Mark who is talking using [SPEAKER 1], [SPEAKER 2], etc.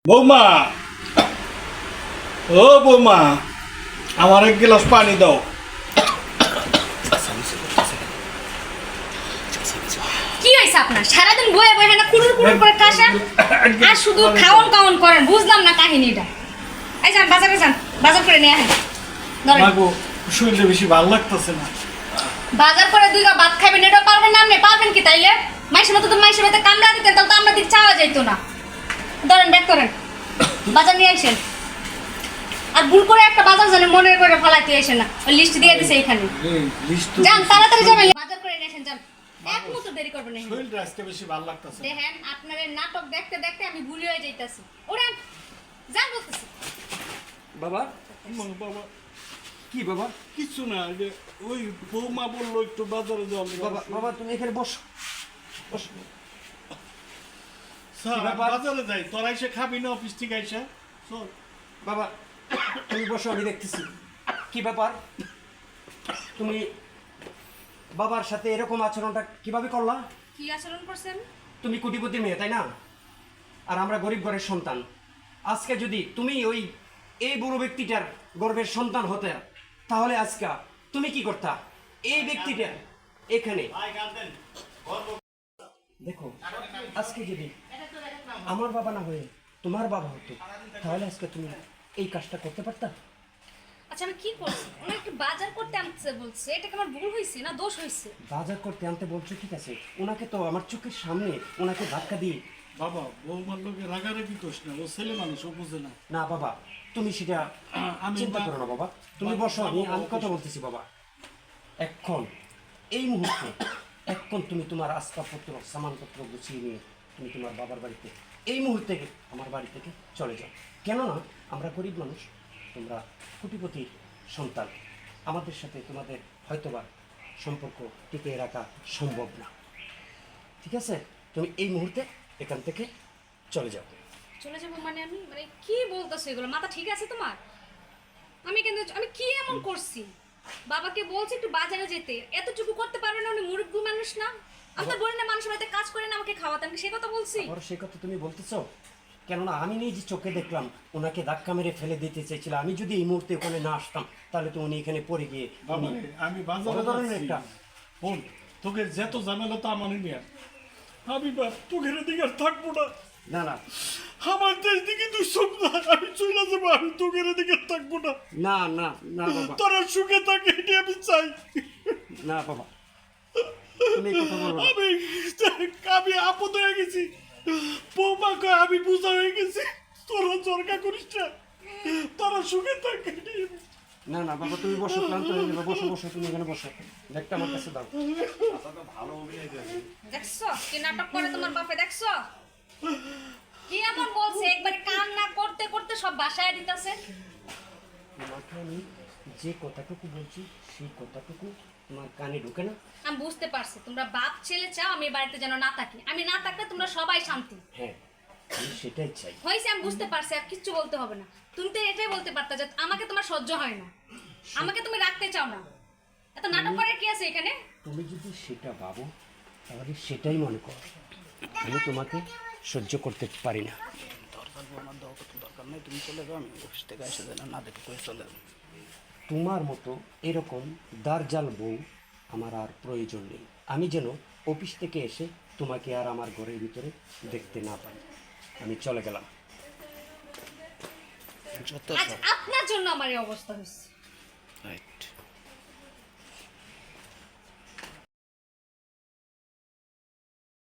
[SPEAKER 1] বৌমা, ও বৌমা, আমার এক গ্লাস পানি দাও।
[SPEAKER 2] কি হইছে আপনার? সারাদিন বয়ে বয়ে না কুড়ুর কুড়ুর করে কাশা আর শুধু খাওন কাওন করেন, বুঝলাম না কাহিনীটা। এই যান বাজারে যান, বাজার করে নিয়ে আসেন। ধরেন।
[SPEAKER 1] মাগো, শরীরটা বেশি ভালো লাগতেছে না।
[SPEAKER 2] বাজার করে দুইটা ভাত খাবেন, এটা পারবেন না? আপনি পারবেন কি তাইলে? মাইসের মতো তো মাইসের মতো কামড়া দিতেন, তাহলে তো আমরা দিক চাওয়া যাইতো না। ধরেন, ব্যাক করেন, বাজার নিয়ে আসেন। আর ভুল করে একটা বাজার জানে মনে করে ফলাইতে আসেন না, ওই লিস্ট দিয়ে দিছে এখানে। যান তাড়াতাড়ি যাবেন, বাজার করে নিয়ে আসেন। যান, এক মুহূর্ত দেরি করবেন না।
[SPEAKER 1] শরীরটা আজকে বেশি ভালো লাগতেছে।
[SPEAKER 2] দেখেন, আপনার এই নাটক দেখতে দেখতে আমি ভুলে হয়ে যাইতাছি। ওরেন, যান বলতেছি।
[SPEAKER 3] বাবা,
[SPEAKER 1] বাবা,
[SPEAKER 3] কি বাবা?
[SPEAKER 1] কিছু না, যে ওই বৌমা বললো একটু বাজারে যাও।
[SPEAKER 3] বাবা বাবা তুমি এখানে বসো, বসো।
[SPEAKER 1] স্যার,
[SPEAKER 3] কি ব্যাপার?
[SPEAKER 1] বাজারে যাই, তোরা এসে খাবি না অফিস থেকে আইসা? চল।
[SPEAKER 3] বাবা তুমি বসো, আমি দেখতেছি। কি ব্যাপার? তুমি বাবার সাথে এরকম আচরণটা কিভাবে করলা?
[SPEAKER 2] কি আচরণ করছেন?
[SPEAKER 3] তুমি কোটিপতি মেয়ে, তাই না? আর আমরা গরিব ঘরের সন্তান। আজকে যদি তুমি এই বুড়ো ব্যক্তিটার গর্ভের সন্তান হতে, তাহলে আজকে তুমি কি করতা? এই ব্যক্তিটা এখানে দেখো, আজকে যদি আমার বাবা না হয়ে তোমার বাবা হতো, তাহলে আজকে তুমি এই কাজটা করতে পারতা?
[SPEAKER 2] আচ্ছা, আমি কি করছি? উনি একটু বাজার করতে আনতে বলছে, এটা কি আমার ভুল হয়েছে না দোষ হয়েছে?
[SPEAKER 3] বাজার করতে আনতে বলছো, ঠিক আছে। ওনাকে তো আমার চোখের সামনে ওনাকে ধাক্কা দিয়ে।
[SPEAKER 1] বাবা, বৌমার লোকে রাগারাগি করিস না, ও ছেলে মানুষ, ও বুঝে না।
[SPEAKER 3] না বাবা, তুমি সেটা
[SPEAKER 1] আমি
[SPEAKER 3] চিন্তা করো না বাবা। তুমি বসো, আমি কথা বলতেছি বাবা। এখন এই মুহূর্তে এখন তুমি তোমার আসবাবপত্র সামানপত্র গুছিয়ে নিয়ে তুমি তোমার বাবার বাড়িতে এই মুহূর্তে আমার বাড়ি থেকে চলে যাও। কেননা আমরা গরিব মানুষ, তোমরা কোটিপতির সন্তান। আমাদের সাথে তোমাদের হয়তোবা সম্পর্ক টিকিয়ে রাখা সম্ভব না। ঠিক আছে, তুমি এই মুহূর্তে এখান থেকে চলে যাও।
[SPEAKER 2] চলে যাবো মানে? আমি মানে কি বলতেছো এগুলো? মাথা ঠিক আছে তোমার? আমি কি এমন করছি? বাবাকে বলছি একটু বাজারে যেতে, এতটুকু করতে পারবে না? উনি মুরব্বী মানুষ না? আপনার বলি না মানুষের বাড়িতে কাজ করে না আমাকে খাওয়াতে, আমি সে কথা বলছি।
[SPEAKER 3] আবার সে কথা তুমি বলতেছো? কেননা আমি নিজে চোখে দেখলাম ওনাকে ধাক্কা মেরে ফেলে দিতে চেয়েছিল। আমি যদি এই মুহূর্তে ওখানে না আসতাম, তাহলে তো উনি এখানে পড়ে গিয়ে
[SPEAKER 1] বাবা, আমি বাজারে
[SPEAKER 3] বড় ধরনের
[SPEAKER 1] যাচ্ছি।
[SPEAKER 3] একটা
[SPEAKER 1] বোন, তোকে যত ঝামেলা তা আমারই নিয়ে। আমি বাপ তোকের দিকে আর থাকবো না।
[SPEAKER 3] না না
[SPEAKER 1] আমার দেশ দিকে তুই সব আমি চলে যাবো, আমি তোকের দিকে থাকবো না।
[SPEAKER 3] না না না বাবা,
[SPEAKER 1] তোরা সুখে থাকে, এটি আমি চাই।
[SPEAKER 3] না বাবা, তুমি এই কথা বলবো না।
[SPEAKER 1] আমি আপদ হয়ে গেছি, বৌমাকে আমি বোঝা হয়ে গেছি। তোরা চরকা করিস না, তোরা সুখে থাকে।
[SPEAKER 3] না না বাবা, তুমি বসো, ক্লান্ত হয়ে যাবে। বসো বসো, তুমি এখানে বসো, ব্যাগটা আমার কাছে দাও।
[SPEAKER 2] দেখছো কি নাটক করে তোমার বাপে? দেখছো কি এমন বলছে? একবারে কান না করতে করতে সব বাসায় দিতেছে।
[SPEAKER 3] তোমাকে আমি যে কথাটুকু বলছি সেই কথাটুকু তোমার কানে ঢুকে না?
[SPEAKER 2] আমি বুঝতে পারছি তোমরা বাপ ছেলে চাও আমি এই বাড়িতে যেন না থাকি। আমি না থাকলে তোমরা সবাই শান্তি।
[SPEAKER 3] হ্যাঁ, আমি সেটাই চাই।
[SPEAKER 2] হয়েছে, আমি বুঝতে পারছি, আর কিচ্ছু বলতে হবে না। তুমি তো এটাই বলতে পারতা যে আমাকে তোমার সহ্য হয় না, আমাকে তুমি রাখতে চাও না। এত নাটক করার কি আছে এখানে?
[SPEAKER 3] তুমি যদি সেটা ভাবো তাহলে সেটাই মনে করো। আমি তোমাকে সহ্য করতে পারি না।
[SPEAKER 4] দরকার নেই, তুমি চলে যাও, আমি অফিস থেকে এসে যেন না দেখে করে চলে যাও।
[SPEAKER 3] তোমার মতো এরকম দারজাল বউ আমার আর প্রয়োজন নেই। আমি যেন অফিস থেকে এসে তোমাকে আর আমার ঘরের ভিতরে দেখতে না পাই। আমি চলে গেলাম।
[SPEAKER 4] যত
[SPEAKER 2] আজ আপনার জন্য আমার এই অবস্থা হয়েছে।
[SPEAKER 4] রাইট।